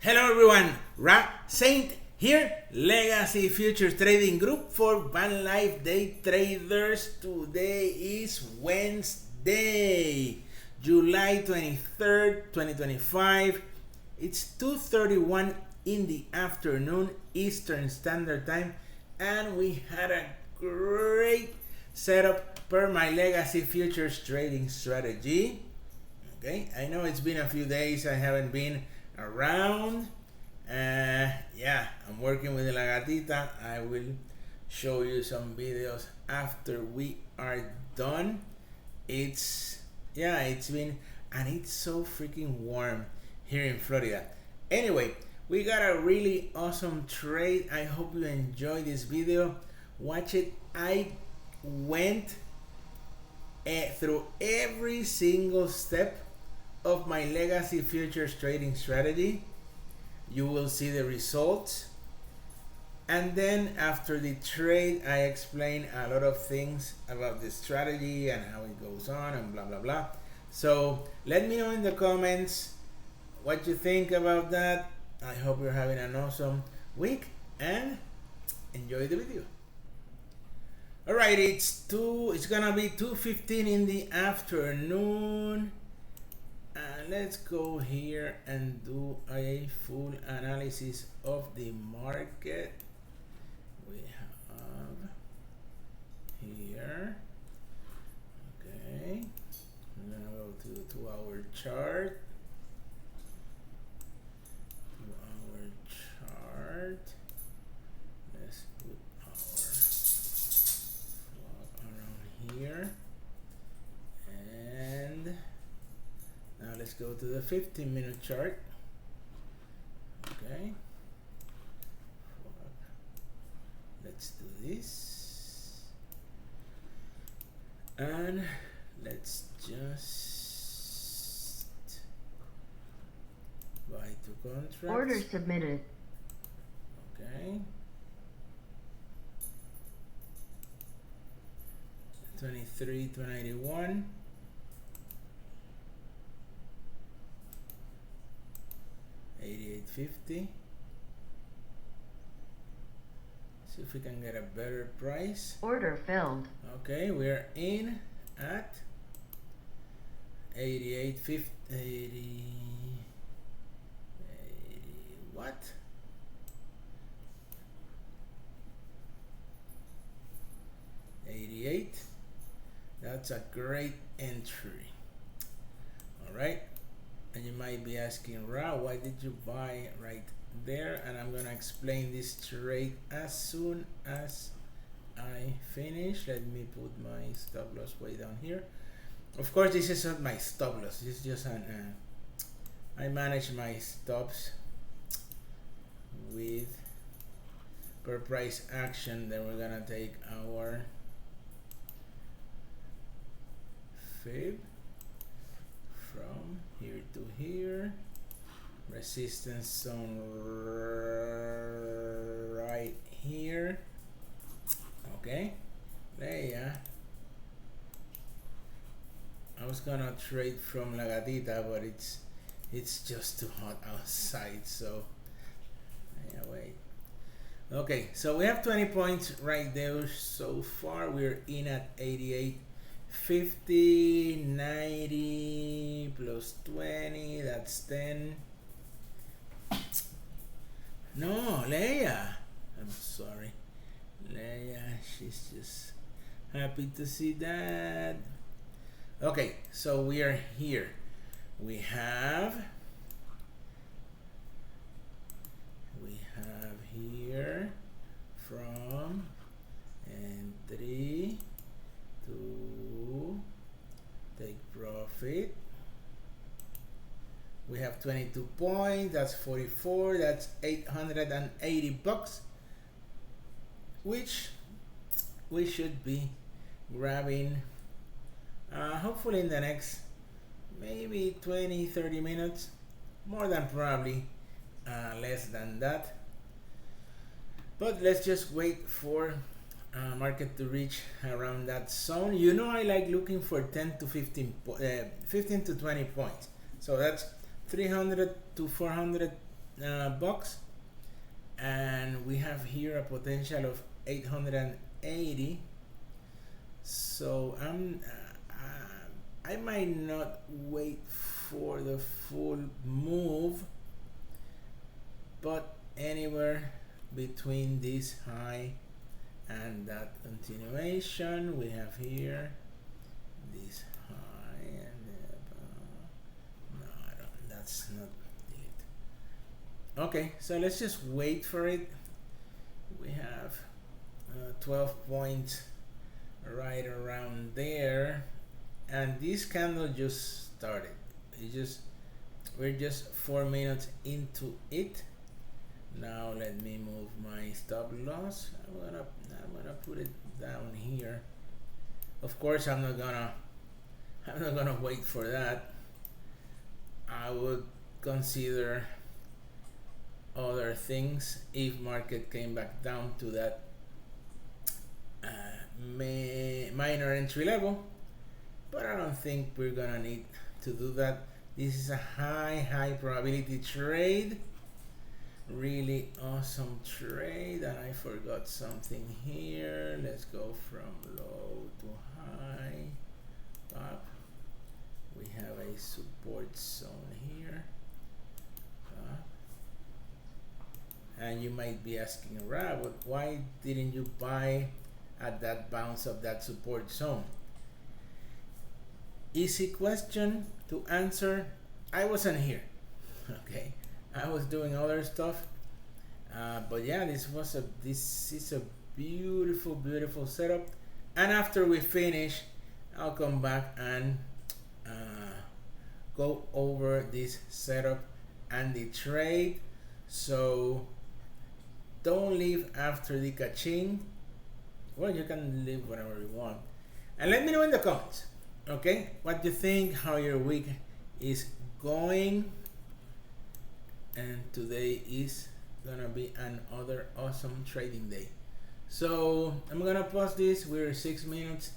Hello everyone, Ra Saint here, Legacy Futures Trading Group for VanLife Day Traders. Today is Wednesday, July 23rd, 2025. It's 2:31 in the afternoon Eastern Standard Time, and we had a great setup per my Legacy Futures trading strategy. Okay, I know it's been a few days, I haven't been around. Yeah, I'm working with La Gatita. I will show you some videos after we are done. It's been, and it's so freaking warm here in Florida. Anyway, we got a really awesome trade. I hope you enjoy this video. Watch it. I went through every single step of my Legacy Futures trading strategy. You will see the results, and then after the trade I explain a lot of things about the strategy and how it goes on and blah blah blah. So let me know in the comments what you think about that. I hope you're having an awesome week and enjoy the video. Alright, it's gonna be 2:15 in the afternoon. Let's go here and do a full analysis of the market. We have here, okay, I'm gonna go to the 2-hour chart. 2-hour chart. Let's put our flag around here. And now let's go to the 15-minute chart. Okay. Let's do this. And let's just buy 2 contracts. Order submitted. Okay. 23,291. 88.50. See if we can get a better price. Order filled. Okay, we're in at 88.50. 80 what? 88. That's a great entry. All right. And you might be asking, Ra, why did you buy right there? And I'm gonna explain this trade as soon as I finish. Let me put my stop loss way down here. Of course, this is not my stop loss. This is just an I manage my stops with per price action. Then we're gonna take our fib from here to here, resistance zone right here. Okay, there. I was gonna trade from La Gatita, but it's just too hot outside, so yeah, wait. Okay, so we have 20 points right there so far. We're in at 88. 50, 90 plus 20, that's 10. No, Leia, I'm sorry. Leia, she's just happy to see that. Okay, so we are here. We have here from entry to take profit. We have 22 points, that's 44, that's 880 bucks, which we should be grabbing hopefully in the next maybe 20-30 minutes, more than probably less than that. But let's just wait for market to reach around that zone. You know, I like looking for 10 to 15 to 20 points. So that's 300 to 400 bucks, and we have here a potential of 880. So I might not wait for the full move, but anywhere between this high and that continuation we have here, this high, and no, I don't, that's not it. Okay, so let's just wait for it. We have 12 points right around there, and this candle just started. We're just 4 minutes into it. Now let me move my stop loss. I'm gonna put it down here. Of course, I'm not gonna wait for that. I would consider other things if market came back down to that minor entry level, but I don't think we're gonna need to do that. This is a high probability trade, really awesome trade. And I forgot something here. Let's go from low to high, up. We have a support zone here, and you might be asking, Rob, why didn't you buy at that bounce of that support zone? Easy question to answer. I wasn't here. Okay, I was doing other stuff, but yeah, this is a beautiful setup. And after we finish, I'll come back and go over this setup and the trade. So don't leave after the ka-ching. Well, you can leave whenever you want, and let me know in the comments, okay, what you think, how your week is going. And today is gonna be another awesome trading day. So I'm gonna pause this. We're 6 minutes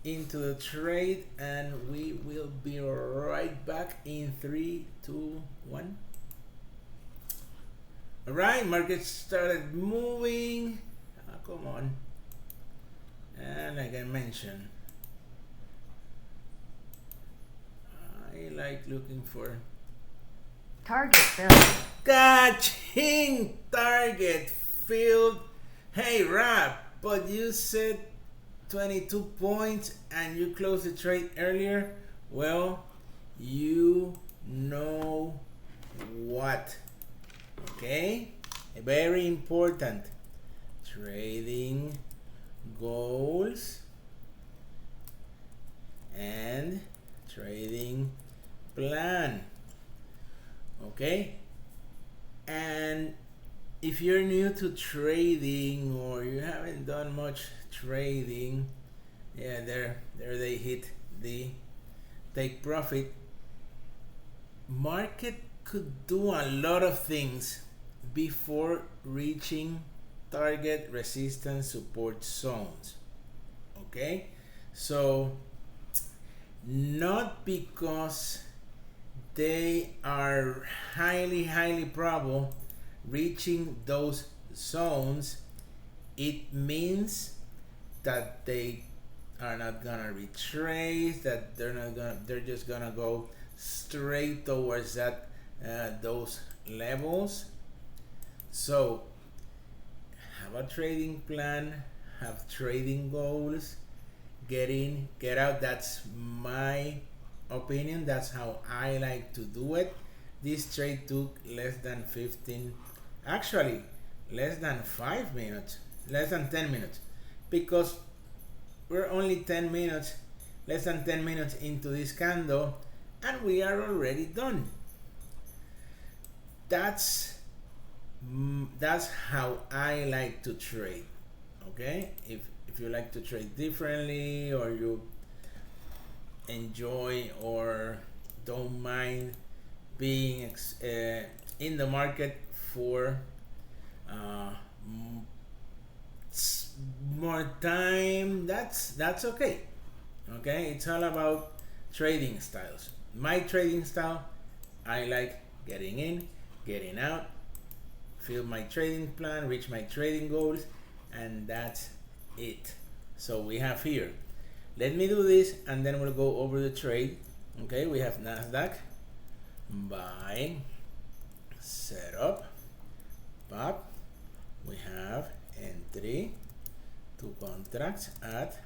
into the trade, and we will be right back in 3, 2, 1. All right, market started moving. Come on. And like I mentioned, I like looking for target filled. Ka-ching! Target filled. Hey Rob, but you said 22 points and you closed the trade earlier. Well, you know what? Okay, very important. Trading goals and trading plan. Okay, and if you're new to trading or you haven't done much trading, yeah, there they hit the take profit. Market could do a lot of things before reaching target, resistance, support zones. Okay, so not because they are highly probable reaching those zones, it means that they are not gonna retrace, that they're just gonna go straight towards that those levels. So have a trading plan, have trading goals, get in, get out. That's my opinion. That's how I like to do it. This trade took less than 15, actually less than 5 minutes, less than 10 minutes, because we're only 10 minutes, less than 10 minutes into this candle, and we are already done. That's how I like to trade. Okay, if you like to trade differently, or you enjoy or don't mind being in the market for more time, that's okay. Okay, it's all about trading styles. My trading style, I like getting in, getting out, fill my trading plan, reach my trading goals, and that's it. So we have here, let me do this and then we'll go over the trade. Okay, we have NASDAQ, buy, setup, pop, we have entry, 2 contracts at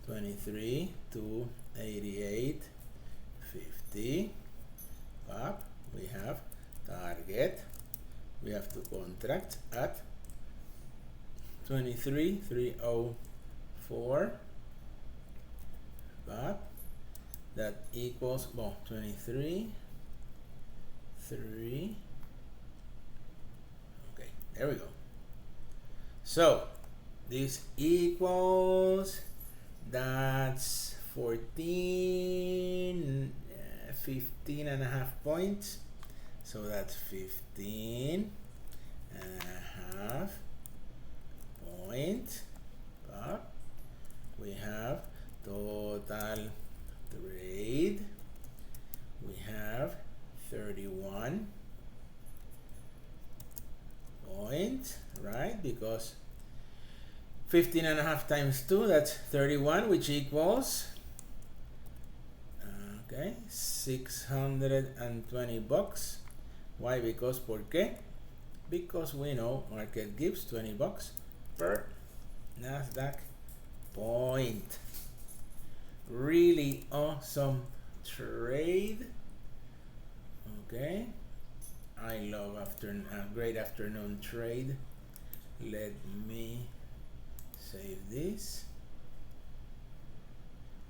23 to 88.50, pop, we have target, we have 2 contracts at 23.304, pop, that equals, well, 23.3, okay, there we go. So this equals, that's 15 and a half points. So that's 15 and a half points. We have total trade. We have 31 points, right? Because 15 and a half times 2, that's 31, which equals, okay, 620 bucks. Why? Because, ¿por qué? Because we know market gives 20 bucks per NASDAQ point. Really awesome trade. Okay, I love a great afternoon trade. Let me save this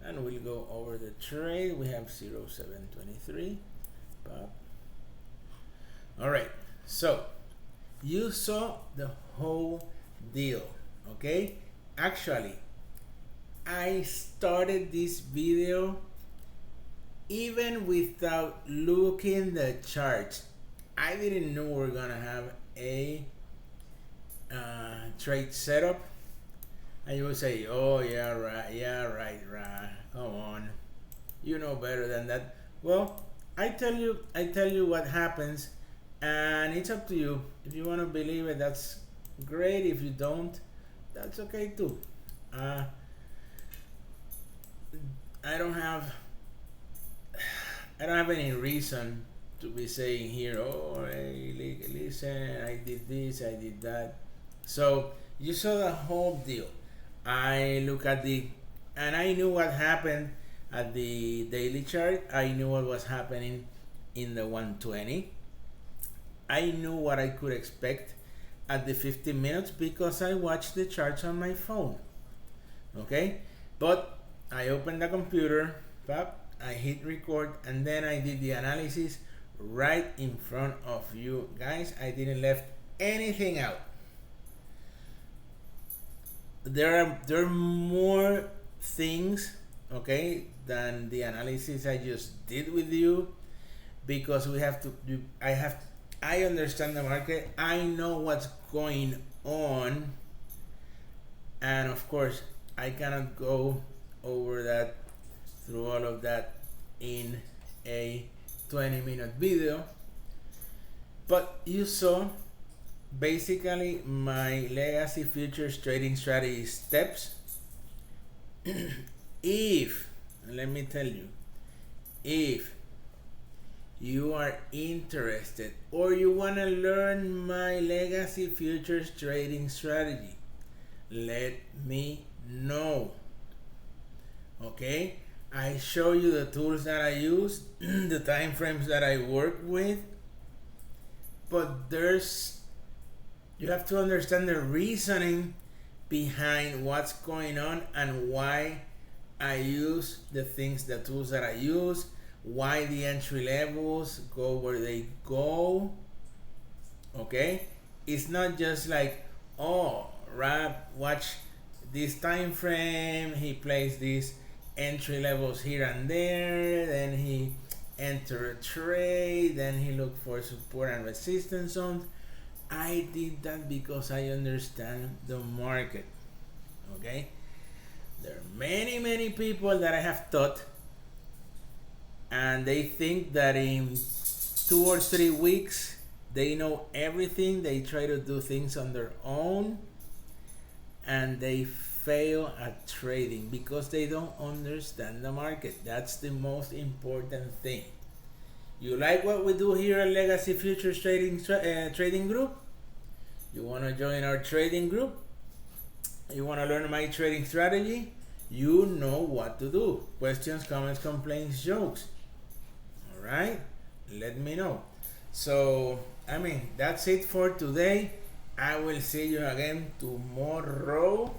and we'll go over the trade. We have 0723, pop. All right, so you saw the whole deal. Okay, actually I started this video even without looking the charts. I didn't know we're gonna have a trade setup. And you will say, oh yeah, right, come on, you know better than that. Well, I tell you what happens, and it's up to you. If you want to believe it, that's great. If you don't, that's okay too. I don't have any reason to be saying here, oh, hey, listen, I did this, I did that. So you saw the whole deal. I look at and I knew what happened at the daily chart. I knew what was happening in the 120. I knew what I could expect at the 15 minutes because I watched the charts on my phone. Okay, but I opened the computer, I hit record, and then I did the analysis right in front of you guys. I didn't left anything out. There are more things, okay, than the analysis I just did with you, because we have to do, I understand the market, I know what's going on, and of course I cannot go over that, through all of that in a 20-minute video. But you saw basically my legacy futures trading strategy steps. Let me tell you, if you are interested or you want to learn my legacy futures trading strategy, let me know. Okay, I show you the tools that I use, the time frames that I work with, but you have to understand the reasoning behind what's going on and why I use the tools that I use, why the entry levels go where they go. Okay, it's not just like, oh, Rab, watch this time frame, he plays these entry levels here and there, then he enter a trade, then he look for support and resistance zones. I did that because I understand the market. Okay, there are many people that I have taught, and they think that in 2 or 3 weeks They know everything. They try to do things on their own, and they fail at trading because they don't understand the market. That's the most important thing. You like what we do here at Legacy Futures Trading Group? You want to join our trading group? You want to learn my trading strategy? You know what to do. Questions, comments, complaints, jokes. All right? Let me know. So, that's it for today. I will see you again tomorrow.